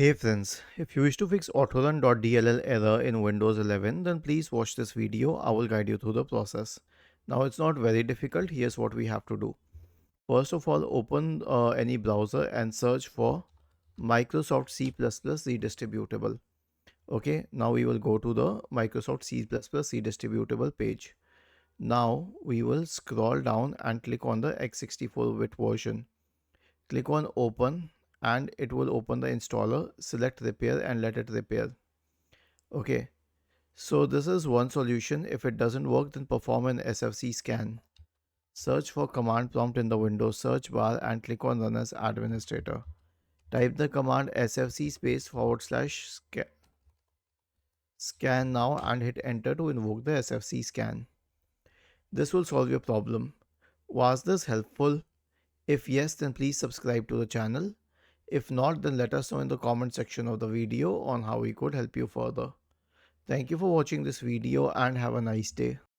Hey friends, if you wish to fix Autorun.dll error in Windows 11, then please watch this video. I will guide you through the process. Now it's not very difficult. Here's what we have to do. First of all, open any browser and search for Microsoft C++ redistributable. Okay, now we will go to the Microsoft C++ redistributable page. Now we will scroll down and click on the x64-bit version. Click on open and it will open the installer. Select repair and let it repair. Okay, so this is one solution. If it doesn't work, then perform an SFC scan. Search for command prompt in the Windows search bar and click on run as administrator. Type the command sfc space forward slash scan now and hit enter to invoke the SFC scan. This will solve your problem. Was this helpful? If yes, then please subscribe to the channel. If not, then let us know in the comment section of the video on how we could help you further. Thank you for watching this video and have a nice day.